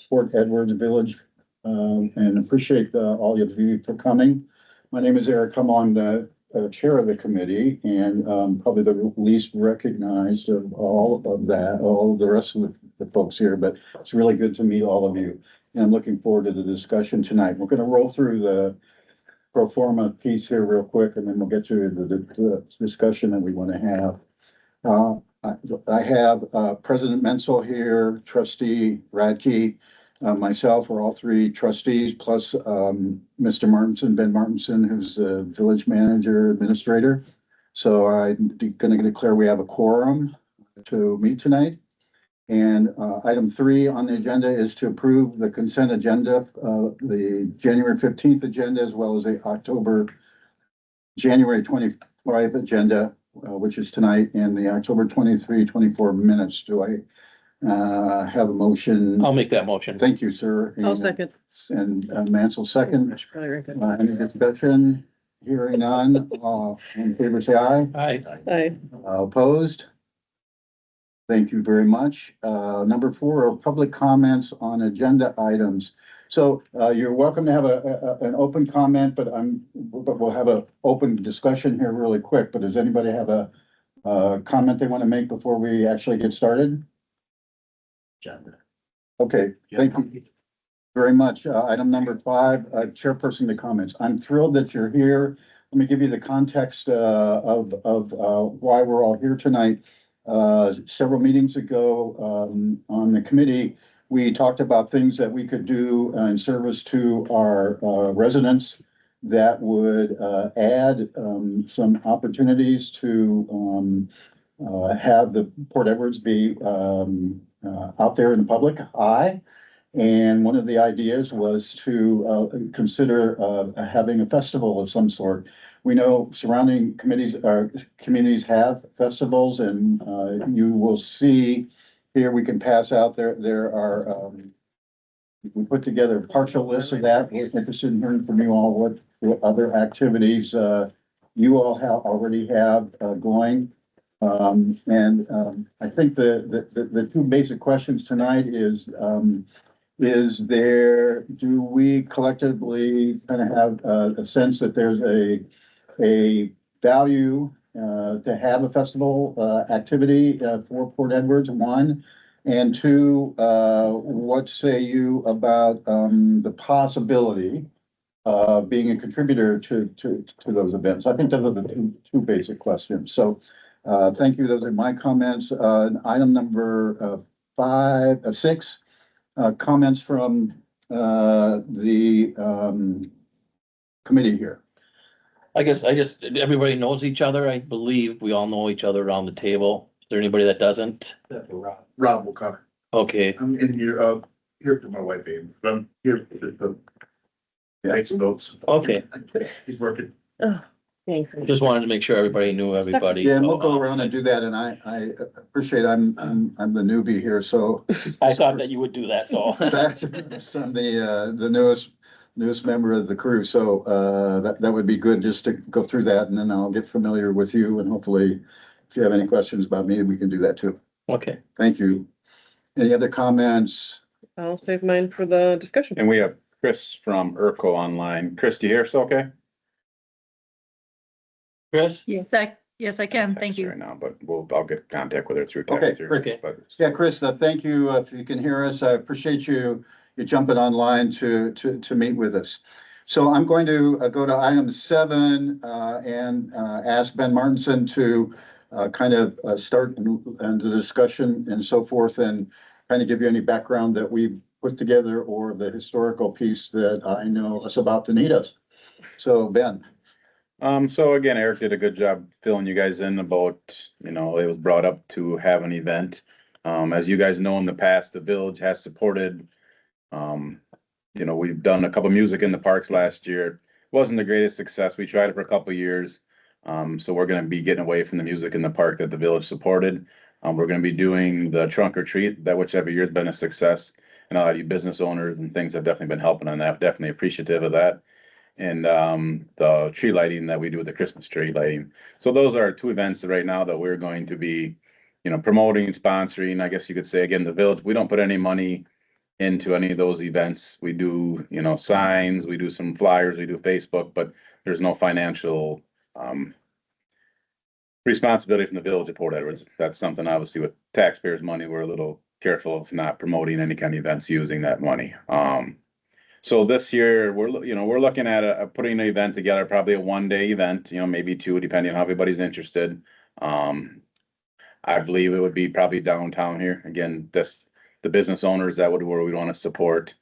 Port Edwards Village, and appreciate all of you for coming. My name is Eric. I'm on the chair of the committee, and probably the least recognized of all of the rest of the folks here, but it's really good to meet all of you. And I'm looking forward to the discussion tonight. We're going to roll through the pro forma piece here real quick, and then we'll get to the discussion that we want to have. I have President Menzel here, Trustee Radke, myself, we're all three trustees, plus Mr. Martinson, Ben Martinson, who's the village manager, administrator. So I'm going to declare we have a quorum to meet tonight. And item 3 on the agenda is to approve the consent agenda, the January 15th agenda, as well as the January 25 agenda, which is tonight, and the October 23-24 minutes. Do I have a motion? I'll make that motion. Thank you, sir. I'll second. And Mansell second. I should probably write that. Any discussion? Hearing none. In favor, say aye. Aye. Aye. Opposed? Thank you very much. Number 4 are public comments on agenda items. So you're welcome to have an open comment, but we'll have an open discussion here really quick. But does anybody have a comment they want to make before we actually get started? Okay, thank you very much. Item number 5, chairperson to comments. I'm thrilled that you're here. Let me give you the context of why we're all here tonight. Several meetings ago on the committee, we talked about things that we could do in service to our residents that would add some opportunities to have the Port Edwards be out there in the public eye. And one of the ideas was to consider having a festival of some sort. We know surrounding communities have festivals, and you will see here, we can pass out there are, we put together a partial list of that. We're interested in hearing from you all what other activities you all already have going. I think the 2 basic questions tonight is do we collectively kind of have a sense that there's a value to have a festival activity for Port Edwards, 1, and 2, what say you about the possibility of being a contributor to those events? I think those are the two basic questions. So thank you. Those are my comments. Item number 6, comments from the committee here. I guess everybody knows each other. I believe we all know each other around the table. Is there anybody that doesn't? Rob will come. Okay, I'm in here for my wife, Abe, but I'm here for the nice notes. okay. He's working. Oh, thanks. Just wanted to make sure everybody knew everybody. Yeah, and we'll go around and do that, and I appreciate I'm the newbie here, so. I thought that you would do that, so. I'm the newest member of the crew, so that would be good just to go through that, and then I'll get familiar with you, and hopefully if you have any questions about me, we can do that too. Okay. Thank you. Any other comments? I'll save mine for the discussion. And we have Chris from ERCO online. Chris, do you hear us okay? Chris? Yes, I can. Thank you. Right now, but I'll get contact with her through Okay, text. okay. But Yeah, Chris, thank you. If you can hear us, I appreciate you jumping online to meet with us. So I'm going to go to item 7 and ask Ben Martinson to kind of start and the discussion and so forth, and kind of give you any background that we put together or the historical piece that I know us about to need us. So Ben. So again, Eric did a good job filling you guys in about, it was brought up to have an event. As you guys know, in the past, the village has supported, we've done a couple of music in the parks last year. Wasn't the greatest success. We tried it for a couple of years. So we're going to be getting away from the music in the park that the village supported. We're going to be doing the trunk or treat, that which every year has been a success. And a lot of you business owners and things have definitely been helping on that. Definitely appreciative of that. And the tree lighting that we do with the Christmas tree lighting. So those are 2 events right now that we're going to be, promoting, sponsoring. I guess you could say, again, the village, we don't put any money into any of those events. We do, you know, signs, we do some flyers, we do Facebook, but there's no financial, responsibility from the village of Port Edwards. That's something obviously with taxpayers' money, we're a little careful of not promoting any kind of events using that money. So this year, we're looking at putting an event together, probably a 1-day event, you know, maybe 2, depending on how everybody's interested. I believe it would be probably downtown here. Again, the business owners, that would where we want to support.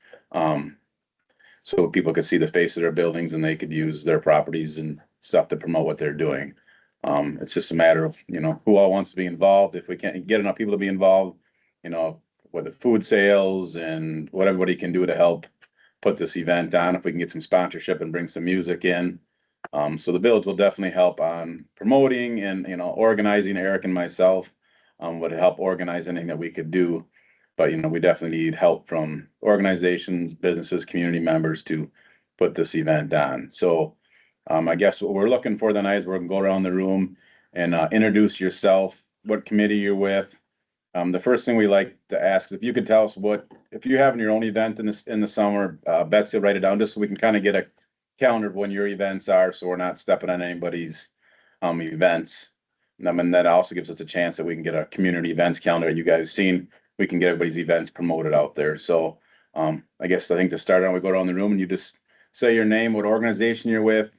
So people could see the face of their buildings and they could use their properties and stuff to promote what they're doing. It's just a matter of, you know, who all wants to be involved. If we can't get enough people to be involved, you know, with the food sales and what everybody can do to help put this event on, if we can get some sponsorship and bring some music in. So the village will definitely help on promoting and, you know, organizing. Eric and myself would help organize anything that we could do. But, you know, we definitely need help from organizations, businesses, community members to put this event on. So I guess what we're looking for tonight is we're gonna go around the room and introduce yourself, what committee you're with. The first thing we like to ask is if you could tell us if you're having your own event in the summer, Betsy will write it down just so we can kind of get a calendar of when your events are, so we're not stepping on anybody's events. And that also gives us a chance that we can get a community events calendar you guys seen. We can get everybody's events promoted out there. So I think to start on, we go around the room and you just say your name, what organization you're with,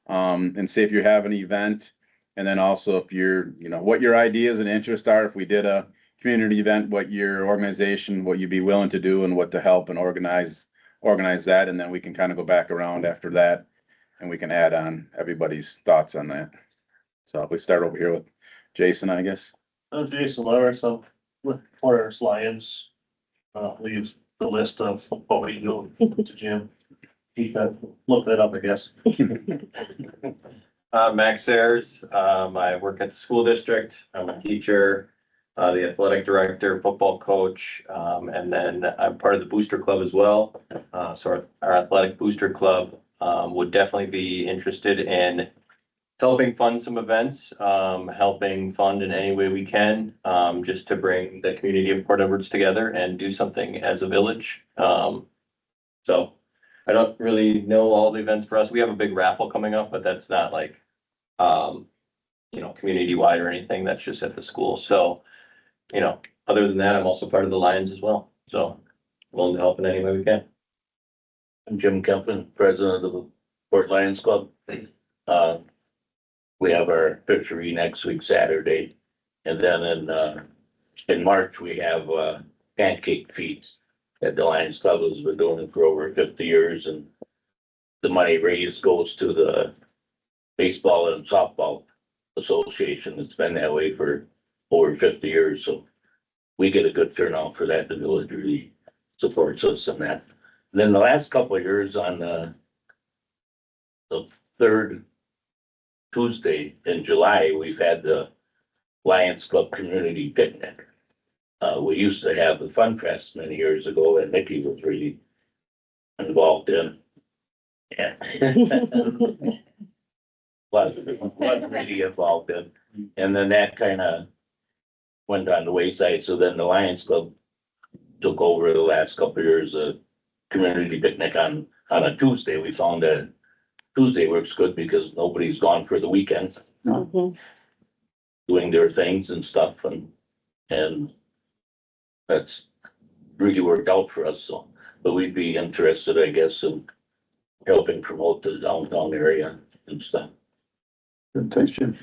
and say if you have an event. And then also if you're, you know, what your ideas and interests are. If we did a community event, what your organization, what you'd be willing to do and what to help and organize that. And then we can kind of go back around after that and we can add on everybody's thoughts on that. So if we start over here with Jason, I guess. Jason Lewis of with Port Edwards Lions. Leaves the list of what we do to Jim. He can look that up, I guess. Max Sayers, I work at the school district. I'm a teacher, the athletic director, football coach, and then I'm part of the booster club as well. So our athletic booster club would definitely be interested in helping fund some events, helping fund in any way we can, just to bring the community of Port Edwards together and do something as a village. So I don't really know all the events for us. We have a big raffle coming up, but that's not like, you know, community wide or anything. That's just at the school. So, you know, other than that, I'm also part of the Lions as well. So willing to help in any way we can. I'm Jim Kempin, president of the Port Lions Club. We have our fishery next week, Saturday. And then in March, we have pancake feeds that the Lions Club has been doing for over 50 years. And the money raised goes to the Baseball and Softball Association. It's been that way for over 50 years. So we get a good turnout for that. The village really supports us in that. And then the last couple of years on the third Tuesday in July, we've had the Lions Club Community Picnic. We used to have the Fun Fest many years ago that Nikki was really involved in. Yeah. was really involved in. And then that kind of went on the wayside. So then the Lions Club took over the last couple of years, a community picnic on a Tuesday. We found that Tuesday works good because nobody's gone for the weekend, Mhm. doing their things and stuff, and that's really worked out for us. So, but we'd be interested, I guess, in helping promote the downtown area and stuff. Good, thanks, Jim.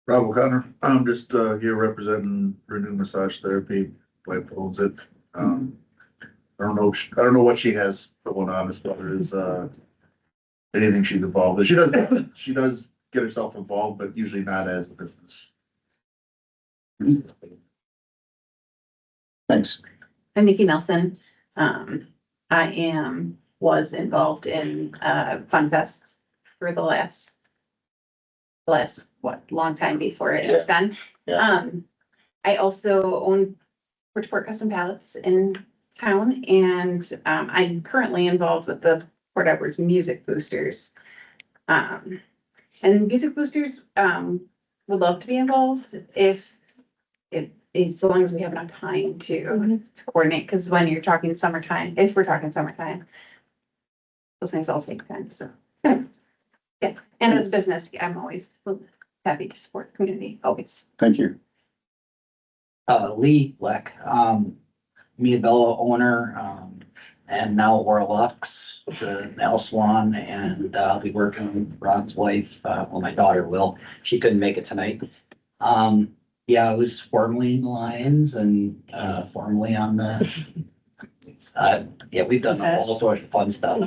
Rob O'Connor, I'm just here representing Renew Massage Therapy. Wife owns it. I don't know what she has going on as far as anything she's involved in. She does get herself involved, but usually not as a business. Thanks. I'm Nikki Nelson. Was involved in Fun Fest for the last long time before it was done. Yeah. I also own Bridgeport Custom Palettes in town, and I'm currently involved with the Port Edwards Music Boosters. And Music Boosters would love to be involved if it as long as we have enough time to coordinate, because when you're talking summertime, if we're talking summertime, those things all take time, so. Yeah, and as a business, I'm always happy to support the community, always. Thank you. Lee Black, Mia Bella owner, and now Aura Lux, the nail salon, and I'll be working with Rod's wife, well, my daughter will, she couldn't make it tonight. Yeah, I was formerly in the Lions and, formerly on the, yeah, we've done all sorts of fun stuff.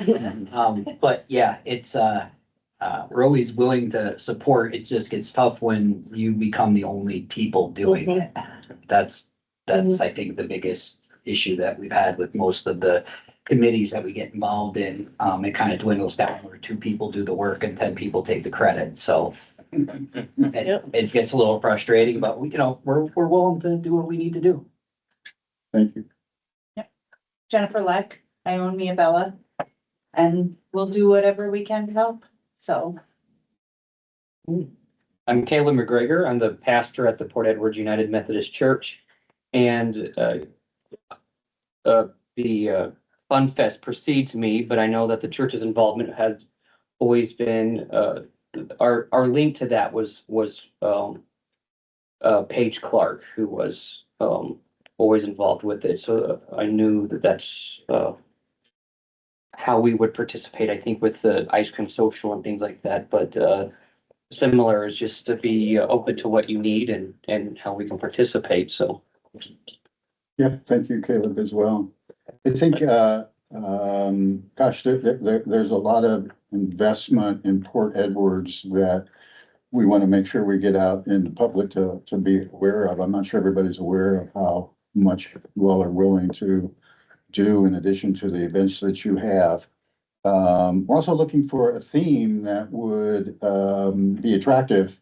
But yeah, it's, we're always willing to support, it just gets tough when you become the only people doing it. That's, I think, the biggest issue that we've had with most of the committees that we get involved in. It kind of dwindles down where 2 people do the work and 10 people take the credit, so. It gets a little frustrating, but you know, we're willing to do what we need to do. Thank you. Jennifer Leck, I own Mia Bella, and we'll do whatever we can to help, so. I'm Caleb McGregor. I'm the pastor at the Port Edwards United Methodist Church. And the Fun Fest precedes me, but I know that the church's involvement has always been, our link to that was Paige Clark, who was always involved with it. So I knew that that's how we would participate, I think, with the ice cream social and things like that. But similar is just to be open to what you need and how we can participate, so. Yeah, thank you, Caleb, as well. I think, gosh, there's a lot of investment in Port Edwards that we want to make sure we get out in the public to be aware of. I'm not sure everybody's aware of how much you all are willing to do in addition to the events that you have. We're also looking for a theme that would be attractive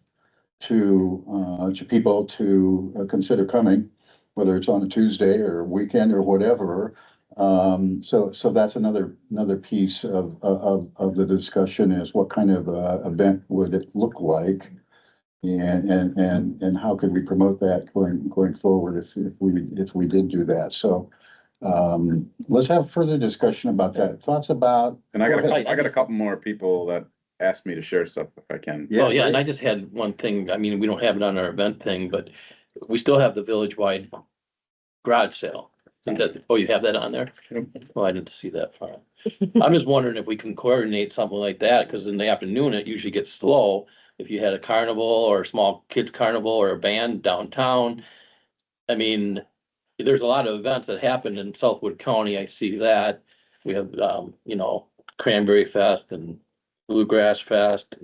to people to consider coming, whether it's on a Tuesday or weekend or whatever. So that's another piece of the discussion is what kind of event would it look like? And how could we promote that going forward if we did do that? So let's have further discussion about that. Thoughts about? And I got a couple more people that asked me to share stuff if I can. Oh, yeah, and I just had one thing. I mean, we don't have it on our event thing, but we still have the village-wide garage sale. Oh, you have that on there? Oh, I didn't see that far. I'm just wondering if we can coordinate something like that, because in the afternoon, it usually gets slow. If you had a carnival or a small kids carnival or a band downtown. I mean, there's a lot of events that happen in Southwood County. I see that. We have, Cranberry Fest and Bluegrass Fest.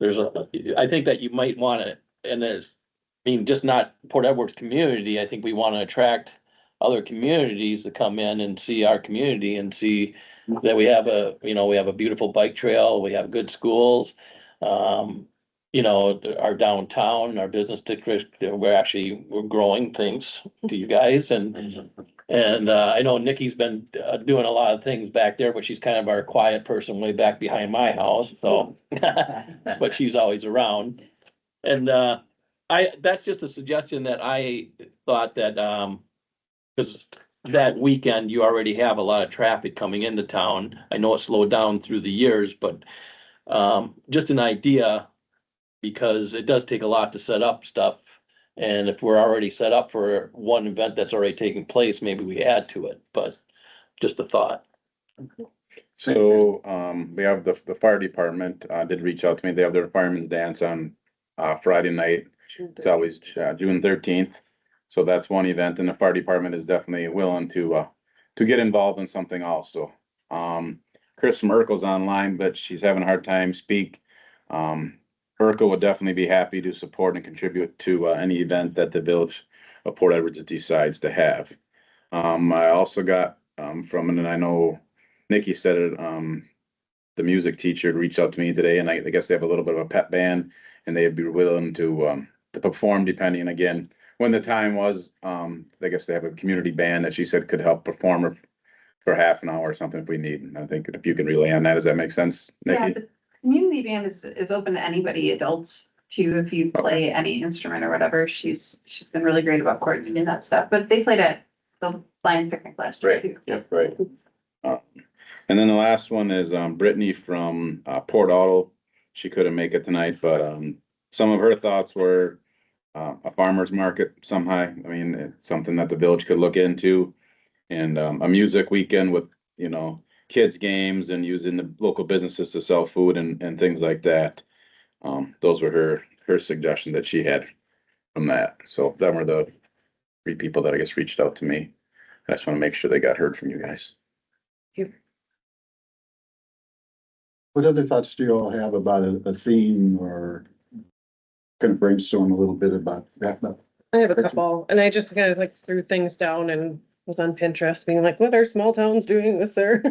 I think that you might want to, and just not Port Edwards community. I think we want to attract other communities to come in and see our community and see that we have a beautiful bike trail. We have good schools. Our downtown, our business district, we're growing things to you guys. And I know Nikki's been doing a lot of things back there, but she's kind of our quiet person way back behind my house. So, but she's always around. And that's just a suggestion that I thought that, because that weekend you already have a lot of traffic coming into town. I know it slowed down through the years, but just an idea, because it does take a lot to set up stuff. And if we're already set up for one event that's already taking place, maybe we add to it, but just a thought. So, we have the fire department, did reach out to me. They have their fireman's dance on, Friday night. It's always, June 13th. So that's one event, and the fire department is definitely willing to get involved in something also. Chris Merkel's online, but she's having a hard time speak. Urkel would definitely be happy to support and contribute to any event that the village of Port Edwards decides to have. I also got and I know Nikki said it, the music teacher reached out to me today, and I guess they have a little bit of a pep band, and they'd be willing to perform depending, again, when the time was. I guess they have a community band that she said could help perform for half an hour or something if we need. And I think if you can relay on that, does that make sense, Nikki? Yeah, the community band is open to anybody, adults, too, if you play any instrument or whatever, she's been really great about coordinating that stuff, but they played at the Lions picnic last year too. Yep, right. And then the last one is Brittany from Port Auto. She couldn't make it tonight, but some of her thoughts were a farmer's market somehow. I mean, it's something that the village could look into. And a music weekend with, you know, kids' games and using the local businesses to sell food and things like that. Those were her suggestion that she had from that. So them were the 3 people that I guess reached out to me. I just want to make sure they got heard from you guys. What other thoughts do you all have about a theme or kind of brainstorm a little bit about that? I have a couple, and I just kind of like threw things down and was on Pinterest being like, what are small towns doing this there?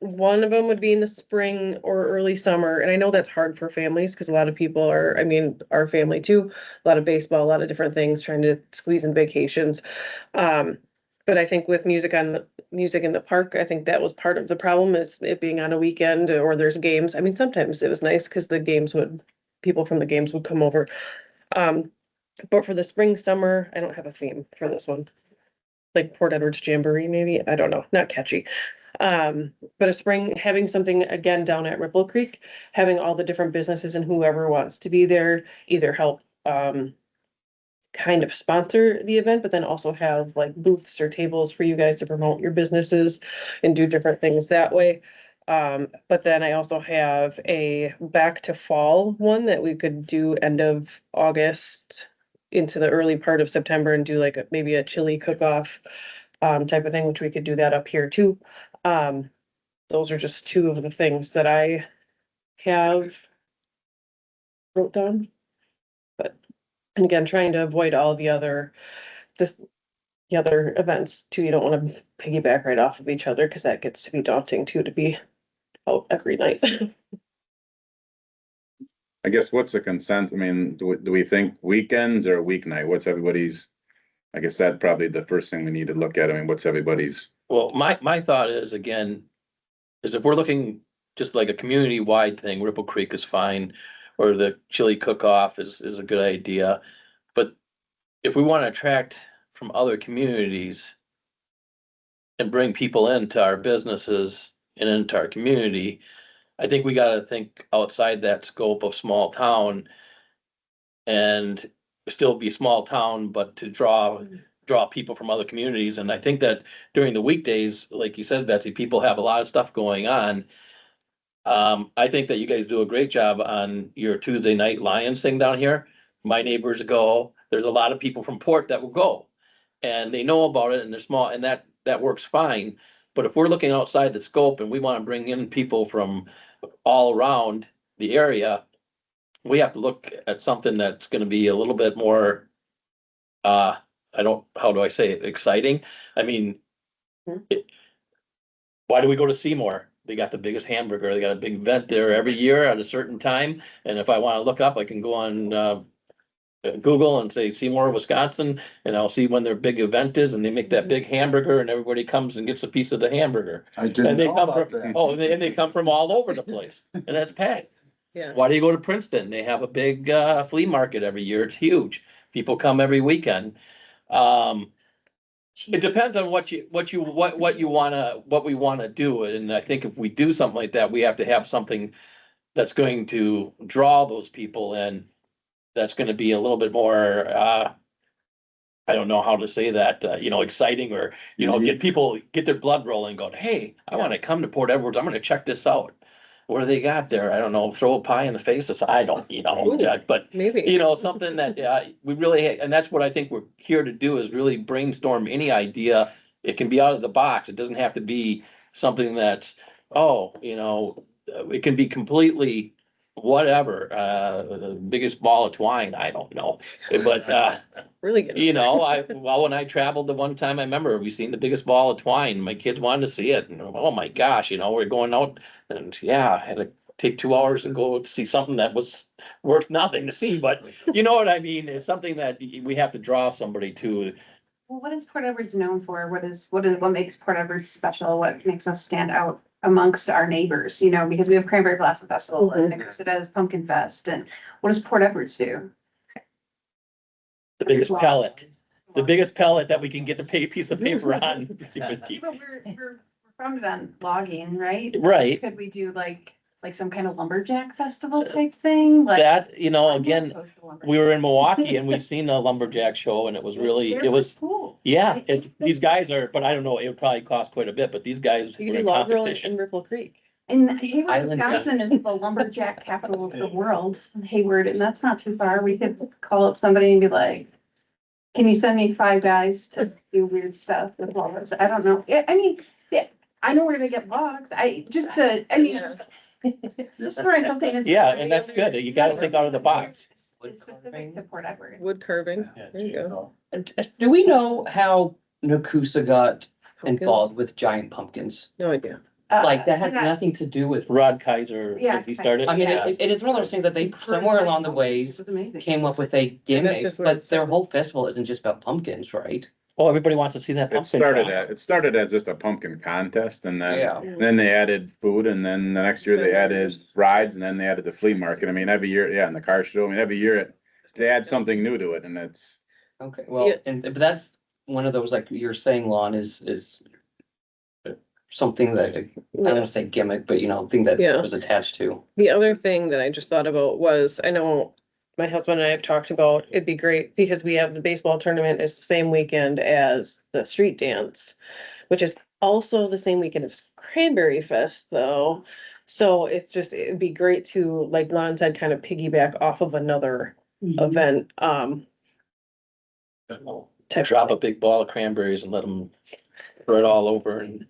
One of them would be in the spring or early summer, and I know that's hard for families because a lot of people are, I mean, our family too, a lot of baseball, a lot of different things, trying to squeeze in vacations. But I think with music in the park, I think that was part of the problem, is it being on a weekend or there's games. I mean, sometimes it was nice because people from the games would come over. But for the spring, summer, I don't have a theme for this one. Like Port Edwards Jamboree, maybe, I don't know, not catchy. But a spring, having something again down at Ripple Creek, having all the different businesses and whoever wants to be there, either help kind of sponsor the event, but then also have like booths or tables for you guys to promote your businesses and do different things that way. But then I also have a back to fall one that we could do end of August into the early part of September and do like maybe a chili cook-off type of thing, which we could do that up here too. Those are just 2 of the things that I have wrote down. But, and again, trying to avoid all the other events too. You don't want to piggyback right off of each other because that gets to be daunting too, to be out every night. I guess what's the consent? I mean, do we think weekends or weeknight? What's everybody's? I guess that probably the first thing we need to look at. I mean, what's everybody's? Well, my thought is, again, is if we're looking just like a community-wide thing, Ripple Creek is fine, or the chili cook-off is a good idea. But if we want to attract from other communities and bring people into our businesses and into our community, I think we got to think outside that scope of small town and still be small town, but to draw people from other communities. And I think that during the weekdays, like you said, Betsy, people have a lot of stuff going on. I think that you guys do a great job on your Tuesday night Lions thing down here. My neighbors go, there's a lot of people from Port that will go and they know about it and they're small, and that works fine. But if we're looking outside the scope and we want to bring in people from all around the area, we have to look at something that's going to be a little bit more, how do I say it, exciting? I mean, why do we go to Seymour? They got the biggest hamburger. They got a big event there every year at a certain time. And if I want to look up, I can go on Google and say Seymour, Wisconsin, and I'll see when their big event is, and they make that big hamburger and everybody comes and gets a piece of the hamburger. I didn't And they know come about from, that. and they come from all over the place, and that's packed. Yeah. Why do you go to Princeton? They have a big flea market every year. It's huge. People come every weekend. It depends on what we wanna do. And I think if we do something like that, we have to have something that's going to draw those people in. That's gonna be a little bit more, I don't know how to say that, exciting, or, get their blood rolling, going, hey, I wanna come to Port Edwards. I'm gonna check this out. What do they got there? I don't know, throw a pie in the face. I don't, but Maybe. something that, we really, and that's what I think we're here to do, is really brainstorm any idea. It can be out of the box. It doesn't have to be something that's, it can be completely whatever, the biggest ball of twine, I don't know. But, Really good. when I traveled the one time, I remember we seen the biggest ball of twine. My kids wanted to see it, and oh my gosh, we're going out, and I had to take 2 hours and go to see something that was worth nothing to see, but you know what I mean? It's something that we have to draw somebody to. Well, what is Port Edwards known for? What makes Port Edwards special? What makes us stand out amongst our neighbors, you know, because we have Cranberry Blossom Festival and Niagara does Pumpkin Fest, and what does Port Edwards do? The biggest pellet, the biggest pellet that we can get to pay a piece of paper on. But we're founded on logging, right? Right, Could we do like some kind of lumberjack festival type thing? Like that, you know, I'm again, opposed to lumberjack. we were in Milwaukee and we seen the lumberjack show and it was really, They're it was, cool. yeah, these guys are, but I don't know, it would probably cost quite a bit, but these guys You were can do in log rolling competition. in Ripple Creek. And Hayward, Island Wisconsin is the lumberjack capital of the world, Hayward, and that's not too far. We could call up somebody and be like, can you send me 5 guys to do weird stuff with logs? I don't know. I mean, yeah, I know where to get logs. Just throwing something. in- Yeah, and that's good. You gotta think out of the box. It's specific to Port Edward. Wood carving. Yeah, There you go. Do we know how Nakusa got Pumpkin? involved with giant pumpkins? No idea. Like, that has Yeah. nothing to do with, Rod Kaiser, Yeah, he started. I mean, Yeah. it is one of those things that they, somewhere along the ways, It was amazing. came up with a gimmick, just where it but their whole festival isn't just about pumpkins, right? Oh, everybody wants to see that pumpkin. It started as just a pumpkin contest and Yeah. then they added food and then the next year they added rides and then they added the flea market. I mean, every year, yeah, and the car show, I mean, every year they add something new to it and it's. Okay, well, Yeah. but that's one of those, like you're saying, Lon, is something that, I don't wanna say gimmick, but you know, thing that Yeah. was attached to. The other thing that I just thought about was, I know my husband and I have talked about, it'd be great because we have the baseball tournament is the same weekend as the street dance, which is also the same weekend as Cranberry Fest though. So it's just, it'd be great to, like Lon said, kind of piggyback off of another event, type Drop a big ball of cranberries and let them throw it all over and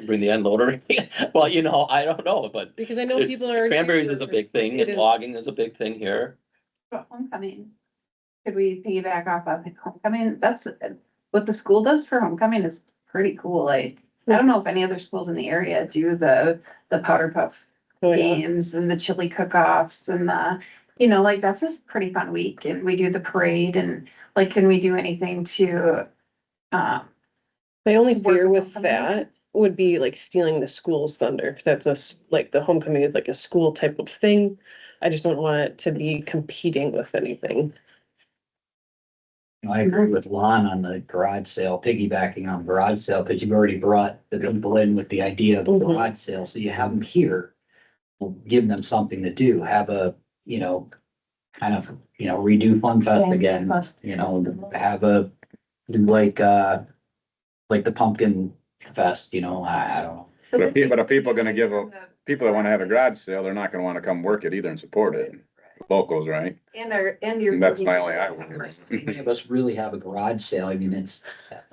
bring the end loader. Well, you know, I don't know, but because I know it's- people are. cranberries is a big thing It and is. logging is a big thing here. But homecoming, could we piggyback off of homecoming? That's what the school does for homecoming is pretty cool. Like, I don't know if any other schools in the area do the powder puff Oh, yeah. games and the chili cook-offs and you know, like that's a pretty fun week and we do the parade and like, can we do anything to, My only Work fear with with homecoming. that would be like stealing the school's thunder, 'cause that's like the homecoming is like a school type of thing. I just don't want it to be competing with anything. I agree with Lon on the garage sale, piggybacking on garage sale, because you've already brought the people in with the idea of Mhm. garage sale, so you have them here. We'll give them something to do, have a, you know, kind of, you know, redo Fun Fest again, you know, have a, do like the Pumpkin Fest, you know, I don't know. But if people are gonna give people that wanna have a garage sale, they're not gonna wanna come work it either and support it. Locals, right? and your. That's my only argument. Many of us really have a garage sale, I mean, it's.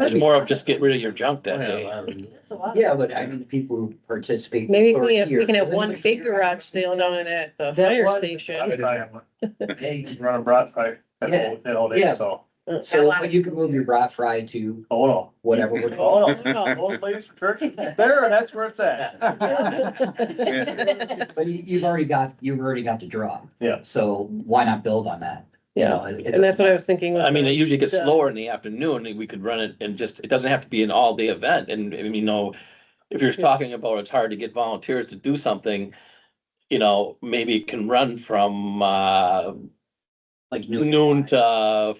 It's more of just get rid of your junk that day. Yeah, but I mean, people who participate. Maybe are here. we can have one big garage sale down at the That fire was- station. Hey, Run a brat fry. Yeah. All day, Yeah. so. so you can move your brat fry to Oh, no. whatever. we're Oh, talking no. Those ladies for turkey, there, that's where it's at. about. But you've already got the draw. Yeah. So why not build on that? You Yeah, know, and that's what I was thinking. with I mean, the- it usually gets the- slower in the afternoon, and we could run it and just, it doesn't have to be an all-day event, and, you know, if you're talking about it's hard to get volunteers to do something, you know, maybe it can run from, Like noon to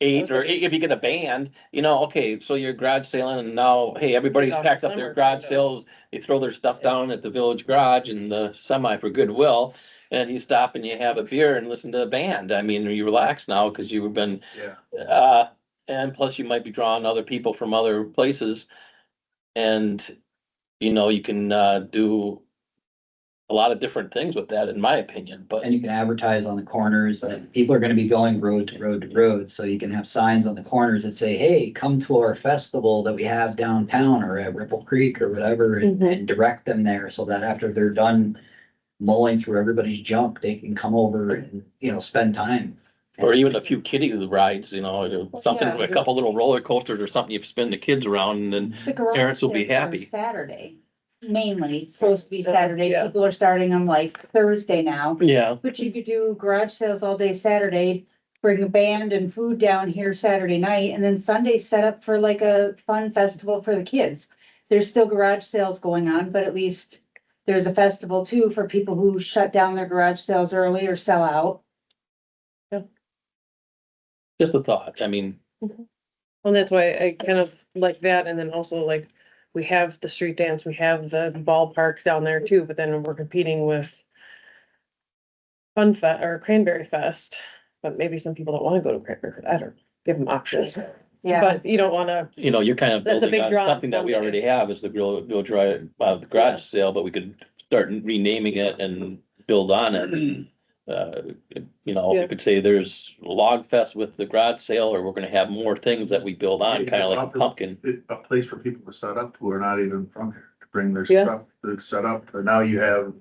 8, or if you get a band, you know, okay, so you're garage sailing and now, hey, everybody's Kick off packed the up their summer, garage kind of. sales. They throw their stuff down at the village garage and the semi for goodwill. And you stop and you have a beer and listen to the band. I mean, you relax now because you've been, Yeah. and plus you might be drawing other people from other places. And, you know, you can, do a lot of different things with that, in my opinion, but. And you can advertise on the corners, and people are gonna be going road to road to road, so you can have signs on the corners that say, hey, come to our festival that we have downtown or at Ripple Creek or whatever, and direct them there, so that after they're done mulling through everybody's junk, they can come over and, you know, spend time. Or even a few kiddie rides, you know, something, Yeah. a couple little roller coasters or something you spin the kids around and then The garage parents will be sales are happy. Saturday, mainly, it's supposed to be Saturday. Yeah. People are starting them like Thursday now. Yeah. But you could do garage sales all day Saturday, bring a band and food down here Saturday night, and then Sunday set up for like a fun festival for the kids. there's still garage sales going on, but at least there's a festival too for people who shut down their garage sales early or sell out. Just a thought, I mean, And that's why I kind of like that, and then also like, we have the street dance, we have the ballpark down there too, but then we're competing with Fun Fest or Cranberry Fest, but maybe some people don't wanna go to Cranberry Fest, I don't, give them options. Yeah, But you don't wanna, you know, you're kind of That's a building big on draw on something that we Sunday. already have is the village right, Yeah. garage sale, but we could start renaming it and build on it. You know, Yeah. we could say there's Log Fest with the garage sale, or we're gonna have more things that we build on, kind of like a pumpkin. A place for people to set up who are not even from here, to bring their Yeah. stuff to set up, and now you have.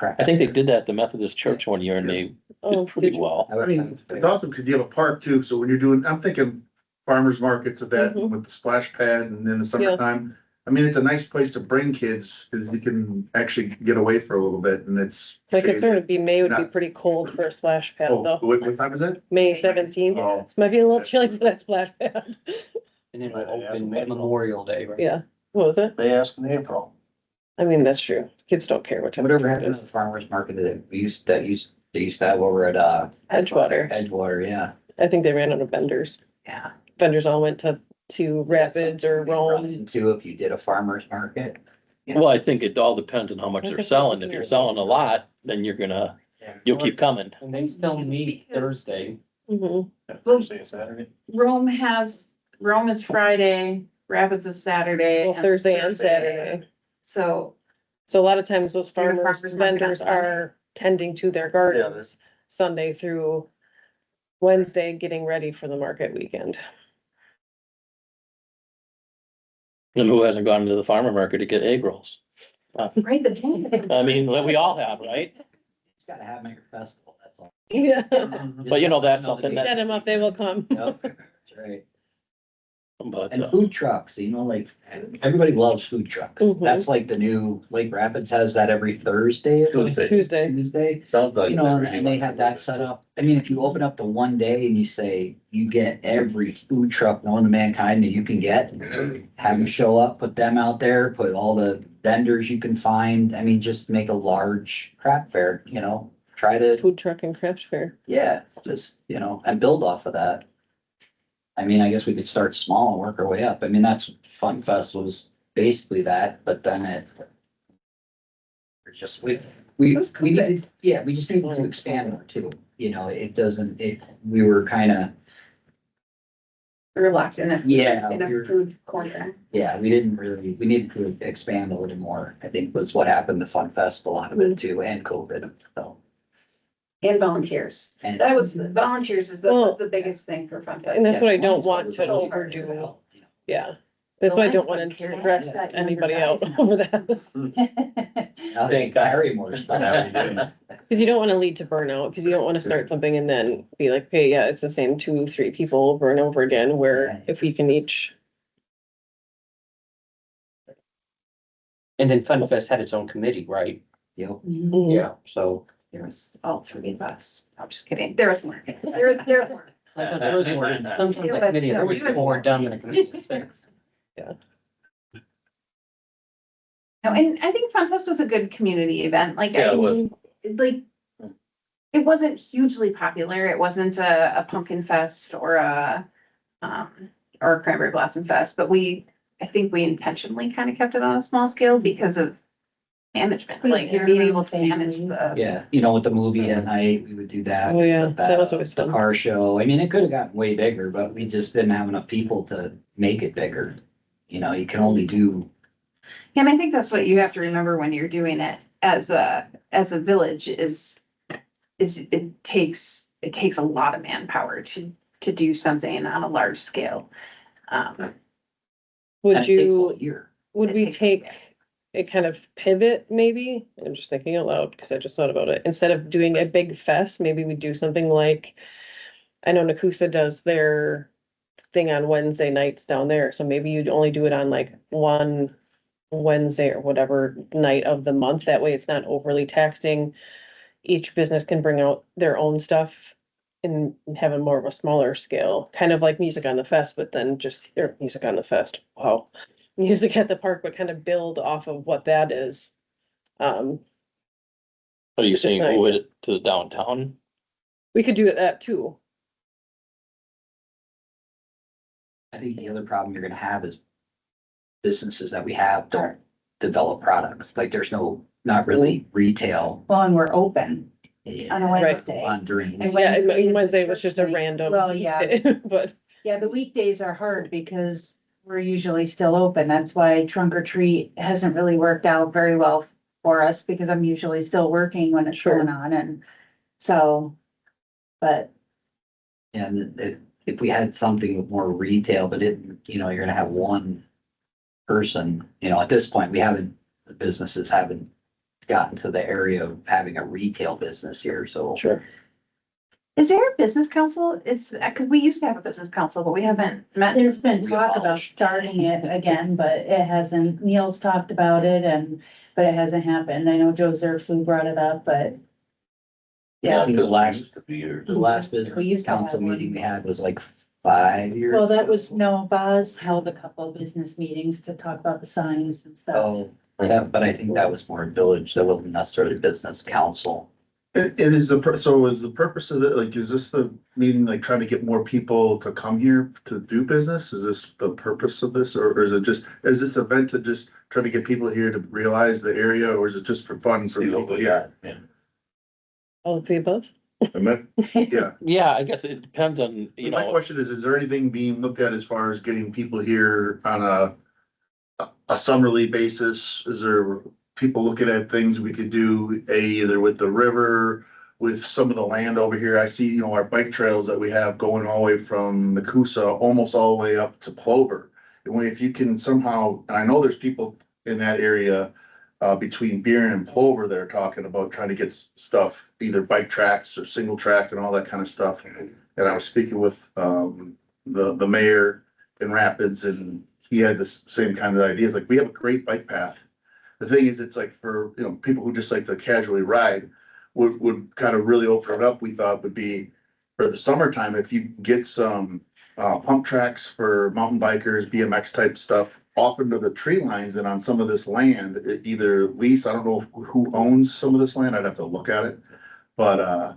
I think they did that at the Methodist Church one year and they oh, did pretty well. I mean, it's awesome because you have a park too, so when you're doing, I'm thinking farmers markets of that Mhm. with the splash pad and in the summertime. I mean, it's a nice place to bring kids because you can actually get away for a little bit and it's. my concern would be May would be Not- pretty cold for a splash pad Oh, though, what time is it? May 17th, Oh. might be a little chilly for that splash pad. And then we'll open Memorial Day, right? Yeah, what was it? They ask in April. I mean, that's true, kids don't care what time. Whatever it happened to is. the farmer's market that they used to have over at, Edgewater, Edgewater, yeah. I think they ran out of vendors, Yeah. vendors all went to Rapids or Rome. Into if you did a farmer's market. Well, I think it all depends on how much they're selling. If you're selling a lot, then you'll keep coming. And they still meet Thursday. Mhm. Thursday and Saturday. Rome is Friday, Rapids is Saturday. Well, Thursday and Saturday. So, So a lot of times those There's farmers, farmers market on vendors Sunday. are tending to their gardens Sunday through Wednesday, getting ready for the market weekend. And who hasn't gone to the farmer market to get egg rolls? right, the point. I mean, we all have, right? You gotta have them at your festival, that's all. Yeah, But you know, that's something set that, them up, they will come. Yep, that's right. but, And food trucks, you know, like, everybody loves food trucks. Mhm. That's like the new, Lake Rapids has that every Thursday. I think, Tuesday. Tuesday, Sounds like. you know, and they have that set up. I mean, if you open up the one day and you say, you get every food truck known to mankind that you can get, have them show up, put them out there, put all the vendors you can find. I mean, just make a large craft fair, you know, try to, Food truck and craft fair. yeah, just, you know, and build off of that. I mean, I guess we could start small and work our way up. I mean, that's Fun Fest was basically that, but then it's just, we needed, yeah, we just needed to expand more too. You know, we were kind of, We're locked in a. Yeah, In a we're- food corner. yeah, we needed to expand a little more, I think was what happened to Fun Fest, a lot of it too, and COVID, so. And volunteers. And That was, volunteers is Well, the biggest thing for Fun Fest. And that's what I Yeah, don't mine's want to always overdo, you know. yeah. That's why I don't want Lions to don't care. stress Yeah. anybody out over that. Now they carry more stuff. Cause you don't wanna lead to burnout, cause you don't wanna start something and then be like, okay, yeah, it's the same 2, 3 people over and over again, where if we can each. And then Fun Fest had its own committee, right? Yep. Mhm. Yeah, so. There was all 3 of us. I'm just kidding. There was more. There's more. I thought there was more. Sometimes that committee, there was more done than a committee. No, and I think Fun Fest was a good community event. Like, Yeah, it was. like, it wasn't hugely popular. It wasn't a pumpkin fest or a cranberry blossom fest, but I think we intentionally kind of kept it on a small scale because of management, like being able to manage the. Yeah, you know, with the movie at night, we would do that. Oh, yeah, with that was always The fun. car show, I mean, it could have gotten way bigger, but we just didn't have enough people to make it bigger. You know, you can only do, And I think that's what you have to remember when you're doing it as a village is it takes a lot of manpower to do something on a large scale. and Would it takes a you, whole year. would It we takes- take a kind of pivot maybe? I'm just thinking out loud, cause I just thought about it. Instead of doing a big fest, maybe we do something like, I know Nakusa does their thing on Wednesday nights down there, so maybe you'd only do it on like one Wednesday or whatever night of the month. That way it's not overly taxing. Each business can bring out their own stuff and have a more of a smaller scale, kind of like Music on the Fest, but then just, or Music on the Fest, wow. music at the park, but kind of build off of what that is. Are you saying Right. move it to the downtown? We could do that too. I think the other problem you're gonna have is businesses that we have don't develop products, like there's not really retail. Well, and we're open on a Right. Wednesday. On during. And Yeah, Wednesday is and the Wednesday was church just a night. random. Well, yeah, day, But yeah, the weekdays are hard because we're usually still open. That's why trunk or treat hasn't really worked out very well for us because I'm usually still working when it's Sure. going on and so, but And if we had something with more retail, but you're gonna have one person, at this point, the businesses haven't gotten to the area of having a retail business here, so. sure. Is there a business council? Cause we used to have a business council, but we haven't met. there's been We talk about abolished. starting it again, but it hasn't. Neil's talked about it but it hasn't happened. I know Joe Zerflu brought it up, but Yeah, I think the because last, used to be here. the last We business used to have council one. meeting we had was like 5 years. well, that ago. was, no, Boz held a couple of business meetings to talk about the signs and stuff. Oh, yeah, but I think that was more village, that wasn't necessarily business council. It is so is the purpose of it, like, is this the meeting, like, trying to get more people to come here to do business? Is this the purpose of this, or is this event to just try to get people here to realize the area, or is it just for fun for See what people we here? got, yeah. All of the above. Yeah. Yeah, I guess it depends on, My question is there anything being looked at as far as getting people here on a summerly basis? Is there people looking at things we could do, either with the river, with some of the land over here? I see, our bike trails that we have going all the way from the Coosa, almost all the way up to Plover. And if you can somehow, and I know there's people in that area, between Buren and Plover that are talking about trying to get stuff, either bike tracks or single track and all that kind of stuff. And I was speaking with, the mayor in Rapids, and he had this same kind of ideas, like, we have a great bike path. The thing is, it's like for, people who just like to casually ride, would kind of really open it up, we thought would be for the summertime, if you get some, pump tracks for mountain bikers, BMX type stuff off into the tree lines and on some of this land, either lease, I don't know who owns some of this land, I'd have to look at it. But,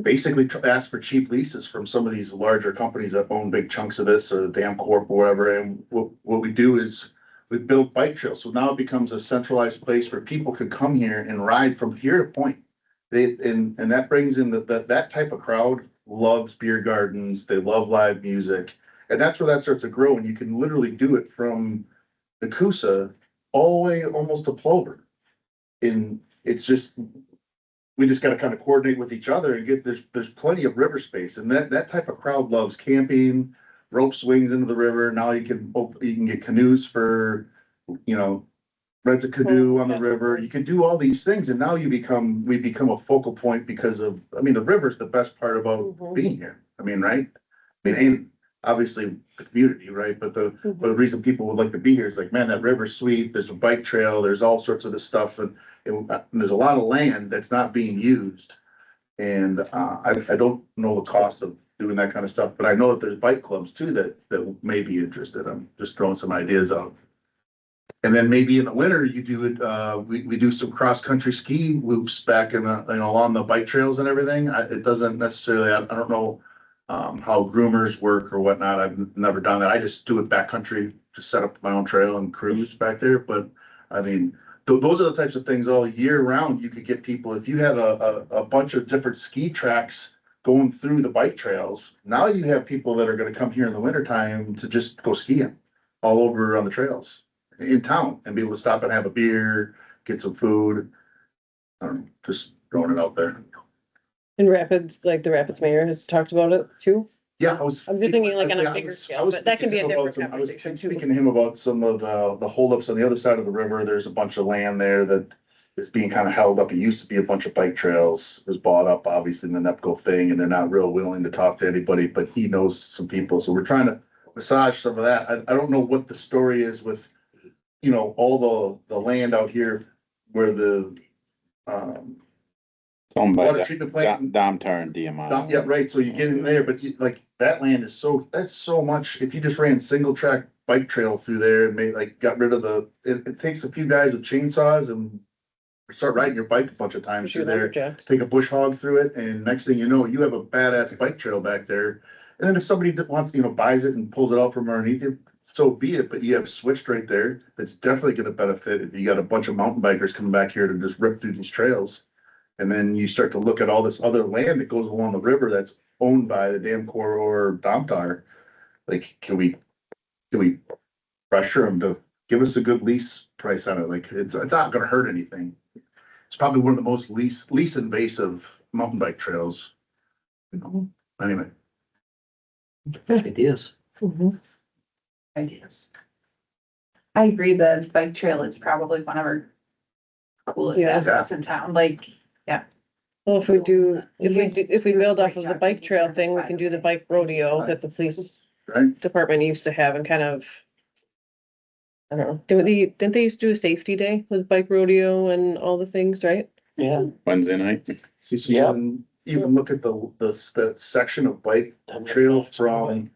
basically ask for cheap leases from some of these larger companies that own big chunks of this, or the Dam Corp or whatever. And what we do is we build bike trails. So now it becomes a centralized place where people could come here and ride from here to point. And that brings in that type of crowd loves beer gardens. They love live music. And that's where that starts to grow. And you can literally do it from the Coosa all the way almost to Plover. And it's just, we just gotta kind of coordinate with each other and there's plenty of river space, and that type of crowd loves camping, rope swings into the river. Now you can get canoes for, rent a canoe on the river. You can do all these things, and now we become a focal point because of, the river's the best part about Mhm. being here. Right? And obviously the community, right? But the reason people would like to be here is like, man, that river's sweet. There's a bike trail. There's all sorts of this stuff, and there's a lot of land that's not being used. And I don't know the cost of doing that kind of stuff, but I know that there's bike clubs too that may be interested. I'm just throwing some ideas out. And then maybe in the winter you do it. We do some cross country ski loops back in the along the bike trails and everything. It doesn't necessarily. I don't know how groomers work or whatnot. I've never done that. I just do it backcountry, just set up my own trail and cruise back there. But those are the types of things all year round. You could get people, if you had a bunch of different ski tracks going through the bike trails. Now you have people that are gonna come here in the wintertime to just go skiing all over on the trails in town and be able to stop and have a beer, get some food. I don't know, just throwing it out there. In Rapids, like the Rapids mayor has talked about it too. Yeah, I'm just thinking like on a bigger scale, but that can be a different conversation too. Speaking to him about some of the holdups on the other side of the river. There's a bunch of land there that is being kind of held up. It used to be a bunch of bike trails. It was bought up, obviously, in the NEPCO thing, and they're not real willing to talk to anybody, but he knows some people. So we're trying to massage some of that. I don't know what the story is with, all the land out here where the, It's owned by water treatment plant. Domtar and DMI. Yeah, right, so you get in there, but like, that land is that's so much, if you just ran single track bike trail through there and made, like, got rid of it takes a few guys with chainsaws and start riding your bike a bunch of times through there, Lumberjacks. take a bush hog through it, and next thing you know, you have a badass bike trail back there. And then if somebody that wants, buys it and pulls it out from underneath it, so be it, but you have switched right there. That's definitely gonna benefit if you got a bunch of mountain bikers coming back here to just rip through these trails. And then you start to look at all this other land that goes along the river that's owned by the Dam Corps or Domtar. Like, can we pressure them to give us a good lease price on it? Like, it's not gonna hurt anything. It's probably one of the most least invasive mountain bike trails. Anyway. Ideas. Ideas. I agree, the bike trail is probably one of our coolest Yeah. assets in town, like, Well, if we build off of the bike trail thing, we can do the bike rodeo that the police Right? department used to have and kind of. I don't know, didn't they used to do a safety day with bike rodeo and all the things, right? Yeah. Wednesday night. See, so Yeah. you can look at the section of bike trail from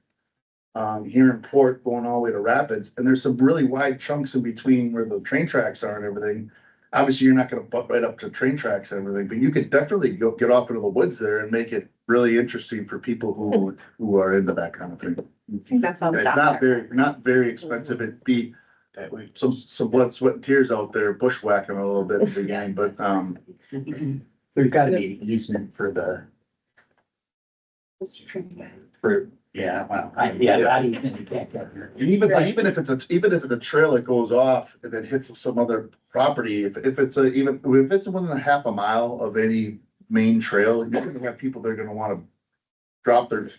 here in Port going all the way to Rapids, and there's some really wide chunks in between where the train tracks are and everything. Obviously, you're not gonna butt right up to train tracks and everything, but you could definitely get off into the woods there and make it really interesting for people who are into that kind of thing. I think that sounds It's out there. not very expensive. It'd be some blood, sweat and tears out there bushwhacking a little bit at the beginning, but, There's gotta be an easement for not easement, you can't get here. and even if it's a trail that goes off and then hits some other property, if it's within a half a mile of any main trail, you're gonna have people that are gonna wanna drop their,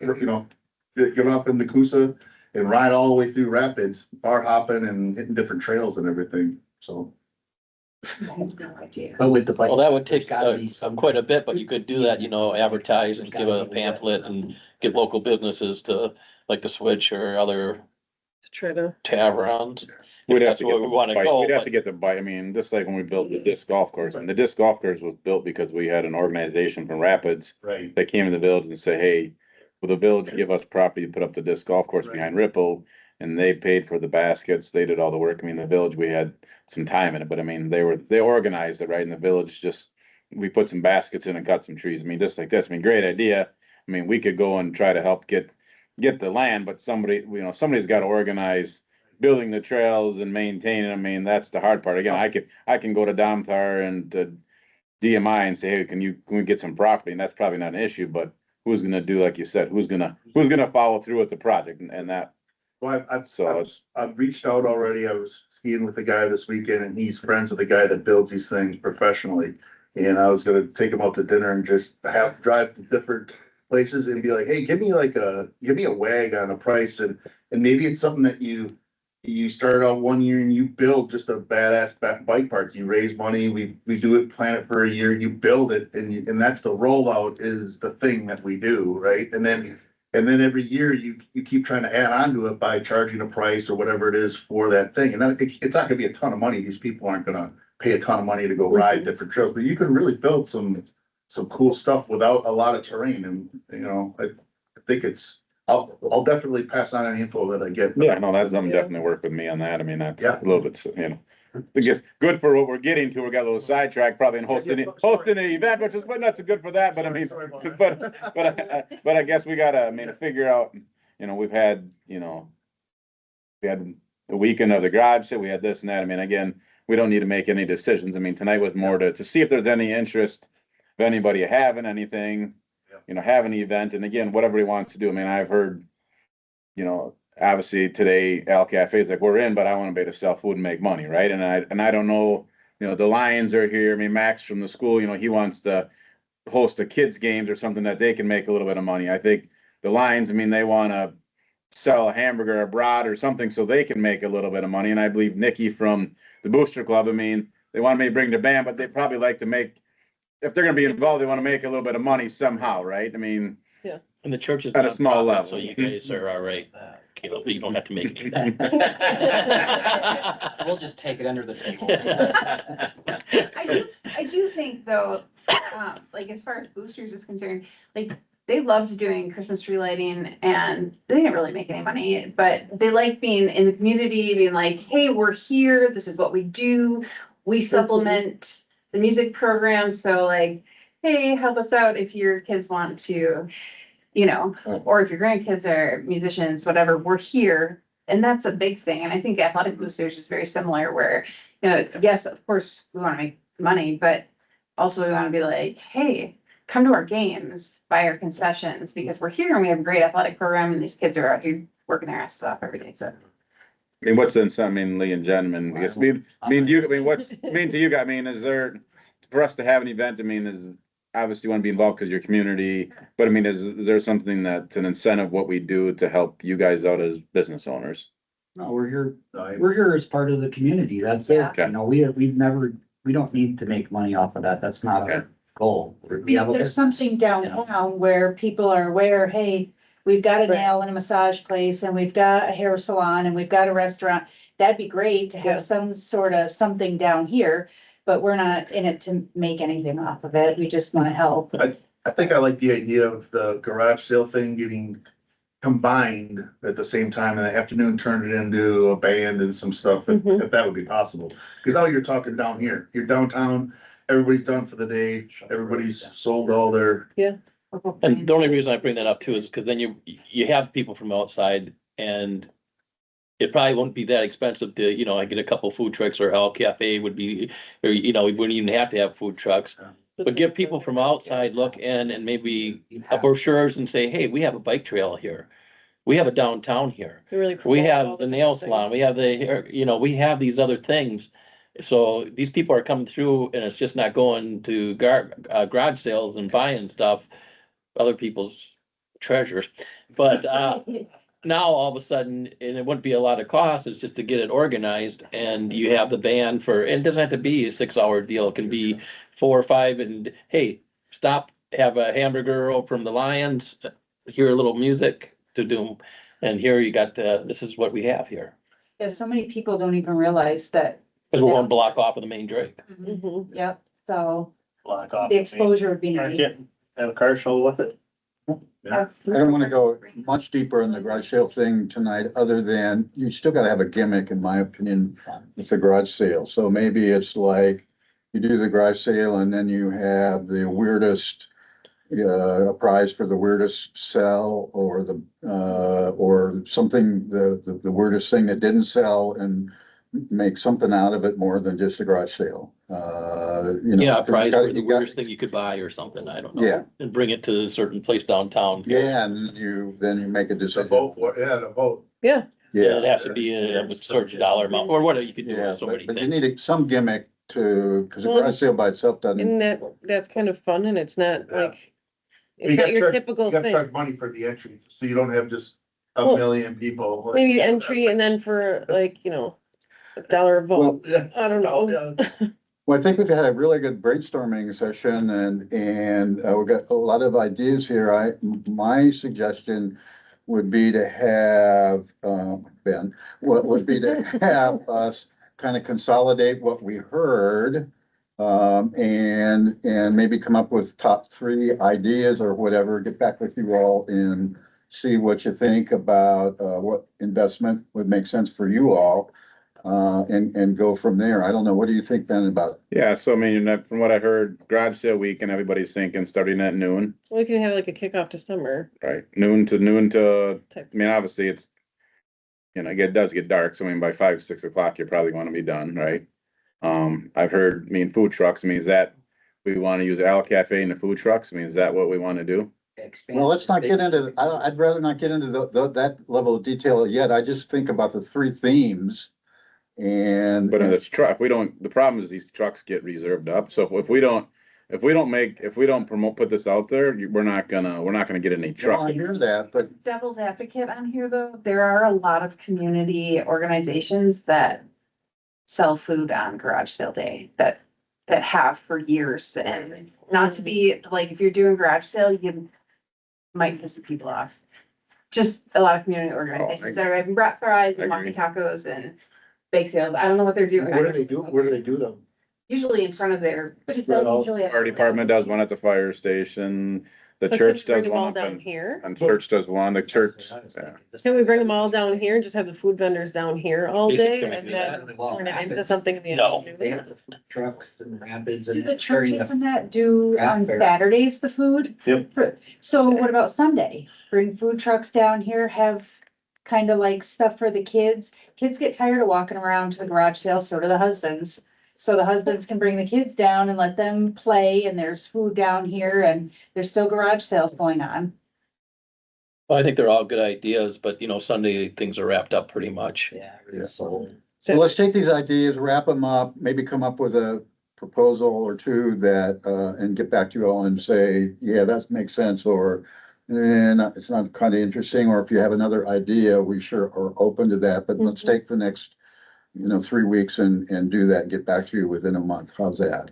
get off in Nakusa and ride all the way through Rapids, bar hopping and hitting different trails and everything, so. I have no idea. But with the bike. Well, that would there's take gotta be some- quite a bit, but you could do that, advertise and give a pamphlet and get local businesses to, like the Switch or other Try to. taverns. We'd have That's to where get we the wanna bike, go, we'd have but- to get the bike, I mean, just like when we built the disc golf course, and the disc golf course was built because we had an organization from Rapids Right. that came to the village and say, hey, will the village give us property to put up the disc golf course behind Ripple? And they paid for the baskets, they did all the work, I mean, the village, we had some time in it, but I mean, they organized it, right, in the village, just, we put some baskets in and cut some trees, I mean, just like this, I mean, great idea. I mean, we could go and try to help get the land, but somebody's gotta organize building the trails and maintaining, I mean, that's the hard part, again, I can go to Domtar and to DMI and say, hey, can we get some property, and that's probably not an issue, but who's gonna do, like you said, who's gonna follow through with the project, and that, Well, So- I've reached out already. I was skiing with a guy this weekend and he's friends with a guy that builds these things professionally. And I was gonna take him out to dinner and just drive to different places and be like, hey, give me a wag on a price and maybe it's something that you start out one year and you build just a badass bike park. You raise money, we do it, plan it for a year, you build it and that's the rollout is the thing that we do, right? And then every year you keep trying to add on to it by charging a price or whatever it is for that thing. And it's not gonna be a ton of money. These people aren't gonna pay a ton of money to go ride different trails, but you can really build some cool stuff without a lot of terrain. And, I think I'll definitely pass on any info that I get. yeah, no, that's, definitely work with me on that, I mean, that's Yeah. a little bit, I guess, good for what we're getting to, we got a little sidetracked probably in hosting the event, which is, but not so good for that, but I mean, but I guess we gotta, I mean, to figure out, we've had, we had the weekend of the garage sale, we had this and that, I mean, again, we don't need to make any decisions, I mean, tonight was more to see if there's any interest of anybody having anything, have an event, and again, whatever he wants to do, I mean, I've heard, obviously today Al Cafe is like, we're in, but I want to be able to sell food and make money, right? And I don't know, the Lions are here. I mean, Max from the school, he wants to host a kids games or something that they can make a little bit of money. I think the Lions, I mean, they want to sell a hamburger abroad or something so they can make a little bit of money. And I believe Nikki from the Booster Club, I mean, they want me to bring the band, but they probably like to make, if they're going to be involved, they want to make a little bit of money somehow, right? I mean, And the church is At a small nonprofit, level. so you guys are all right, Caleb, you don't have to make any of that. We'll just take it under the table. I do think though, like as far as boosters is concerned, like they loved doing Christmas tree lighting and they didn't really make any money, but they like being in the community, being like, hey, we're here, this is what we do. We supplement the music program, so like, hey, help us out if your kids want to, you know, or if your grandkids are musicians, whatever, we're here. And that's a big thing. And I think Athletic Boosters is very similar where, you know, yes, of course, we want to make money, but also we want to be like, hey, come to our games, buy our concessions, because we're here and we have a great athletic program and these kids are out here working their asses off every day, so. I mean, what's in some, I mean, Lee and Jen, I mean, I guess, what's, to you, I mean, is there, for us to have an event, I mean, is, obviously you want to be involved because your community, but I mean, is there something that's an incentive what we do to help you guys out as business owners? No, we're here as part of the community. That's it. Yeah. You know, we've never, we don't need to make money off of that. That's not Okay. our goal. We have a There's something downtown where people are aware, hey, we've got a nail and a massage place and we've got a hair salon and we've got a restaurant. That'd be great to Yeah. have some sort of something down here, but we're not in it to make anything off of it. We just want to help. I think I like the idea of the garage sale thing getting combined at the same time in the afternoon, turn it into a band and some stuff, if that would be possible. Cause now you're talking down here, you're downtown, everybody's done for the day, everybody's sold all their. And the only reason I bring that up too is because then you have people from outside and it probably won't be that expensive to, you know, I get a couple food trucks or El Cafe would be, or, you know, we wouldn't even have to have food trucks. But give people from outside look in and maybe a brochures and say, hey, we have a bike trail here. We have a downtown here. Really We promote all have the different nail things. salon, we have the hair, you know, we have these other things. So these people are coming through and it's just not going to garage sales and buying stuff, other people's treasures. But, now all of a sudden, and it wouldn't be a lot of cost, it's just to get it organized and you have the band for, and it doesn't have to be a 6-hour deal. It can be 4 or 5 and hey, stop, have a hamburger from the Lions, hear a little music to do. And here you got, this is what we have here. Yeah, so many people don't even realize that. Cause we're one block off of the main drag. Mhm. Yep, so Block off. the exposure would be Or nice. have a car show with it. I don't wanna go much deeper in the garage sale thing tonight, other than you still gotta have a gimmick, in my opinion, with the garage sale. So maybe it's like you do the garage sale and then you have the weirdest, a prize for the weirdest sell or or something, the weirdest thing that didn't sell and make something out of it more than just a garage sale. You know, Yeah, 'cause prize you gotta- for the you gotta- weirdest thing you could buy or something, I don't know. Yeah. And bring it to a certain place downtown. Yeah, and then you make a To decision. vote for, yeah, to vote. Yeah, Yeah. it has to be a certain dollar amount or whatever you could do, Yeah, so many but you things. need some gimmick cause a Well, garage sale by itself doesn't. And that's kind of fun and it's not Yeah. like, You it's not gotta your charge- typical You gotta thing. charge money for the entry, so you don't have just a Well, million people. like- Maybe entry and then for like, you know, $1 a vote. Yeah. I don't know. Yeah. Well, I think we've had a really good brainstorming session and we've got a lot of ideas here. My suggestion would be to have, Ben, what would be to have us kind of consolidate what we heard. And maybe come up with top 3 ideas or whatever, get back with you all and see what you think about, what investment would make sense for you all. And go from there. I don't know. What do you think, Ben, about? Yeah, so I mean, from what I heard, garage sale week and everybody's thinking starting at noon, We can have like a kickoff to summer right? Noon to, type. I mean, obviously it's, you know, it does get dark, so I mean, by 5, 6 o'clock, you probably wanna be done, right? I've heard, I mean, food trucks, I mean, is that, we wanna use Al Cafe in the food trucks? I mean, is that what we wanna do? Well, let's not get into, I'd rather not get into that level of detail yet. I just think about the 3 themes. And. But in this truck, the problem is these trucks get reserved up, so if we don't promote, put this out there, we're not gonna get any No, trucks. I hear that, but Devil's advocate on here though, there are a lot of community organizations that sell food on garage sale day that have for years and not to be like, if you're doing garage sale, you might piss some people off. Just a lot of community organizations that are having brat fries and I monkey agree. tacos and bake sales. I don't know what they're doing. Where do they do, where do they do them? Usually in front of their, But is that usually? Fire department does one at the fire station, The But church can we does bring them all one up down here? and church does one, the church, yeah. Can we bring them all down here and just have the food vendors down here all Basically, day can we and do then that? Well, turn it into happens. something in the No. afternoon? They have the food trucks and rapids Do and. the during churches the- and that do on Craft fair. Saturdays, the food? Yep. So what about Sunday? Bring food trucks down here, have kind of like stuff for the kids. Kids get tired of walking around to the garage sale, so do the husbands. So the husbands can bring the kids down and let them play and there's food down here and there's still garage sales going on. Well, I think they're all good ideas, but you know, Sunday things are wrapped up pretty much. Yeah, really sold. So let's take these ideas, wrap them up, maybe come up with a proposal or two that, and get back to you all and say, yeah, that makes sense, or it's not kind of interesting, or if you have another idea, we sure are open to that, but let's take the next, 3 weeks and do that and get back to you within a month. How's that?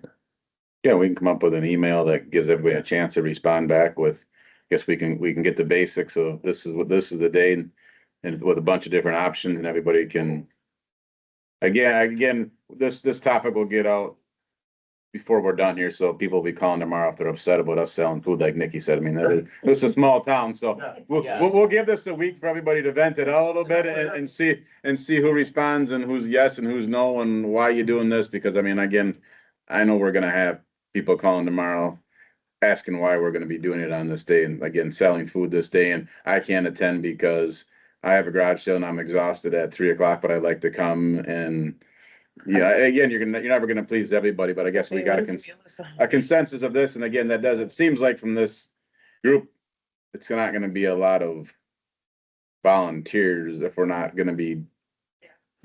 Yeah, we can come up with an email that gives everybody a chance to respond back with, guess we can get the basics of this is the day and with a bunch of different options and everybody can. Again, this topic will get out before we're done here, so people will be calling tomorrow if they're upset about us selling food, like Nikki said. I mean, this is a small town, so we'll give this a week for everybody to vent it out a little bit and see who responds and who's yes and who's no and why you doing this, because I mean, again, I know we're gonna have people calling tomorrow asking why we're gonna be doing it on this day, and again, selling food this day, and I can't attend because I have a garage sale and I'm exhausted at 3 o'clock, but I'd like to come and, yeah, again, you're never gonna please everybody, but I guess we got a consensus of this, and again, it seems like from this group, it's not gonna be a lot of volunteers if we're not gonna be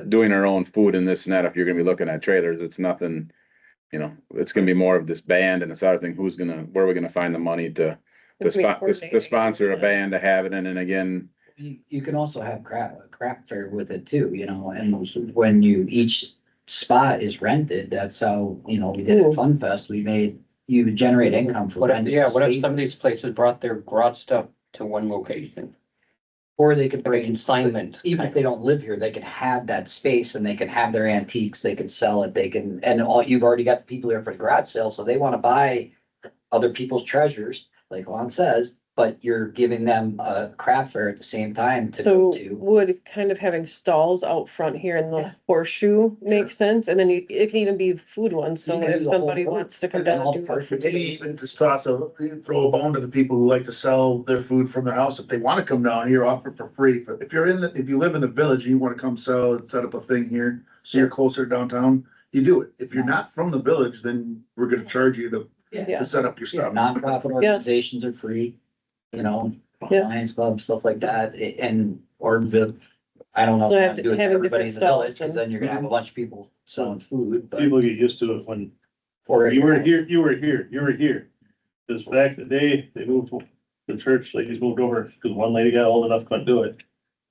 doing our own food and this and that. If you're gonna be looking at trailers, it's nothing, it's gonna be more of this band and this other thing, where are we gonna find the money to sponsor a band to have it in, and again, You can also have crap fair with it too, and when each spot is rented, that's how, we did at Fun Fest, you generate income for What if, renting. yeah, what if space. some of these places brought their garage stuff to one location? Or they could Like a bring, consignment. even if they don't live here, they can have that space and they can have their antiques, they can sell it, you've already got the people there for the garage sale, so they wanna buy other people's treasures, like Lon says, but you're giving them a craft fair at the same time to go So to. would kind of having stalls out front here in the horseshoe make sense? And then it can even be food ones, so You can do if the whole somebody board. wants to come And then down all and the do parts that for would be- tea. And just throw a bone to the people who like to sell their food from their house. If they wanna come down here, offer it for free. If you live in the village and you wanna come sell and set up a thing here, so you're closer to downtown, you do it. If you're not from the village, then we're gonna charge you to Yeah. set up your Yeah, stuff. nonprofit organizations are free, Yeah. Lions Club, stuff like that, I don't know. So if have I'm doing having everybody in different the village, stalls cause and- then you're gonna have a bunch of people selling food, but. People get used to it when or- you were here, you were here, you were here. Cause back in the day, they moved the church, ladies moved over, cause one lady got old enough, couldn't do it.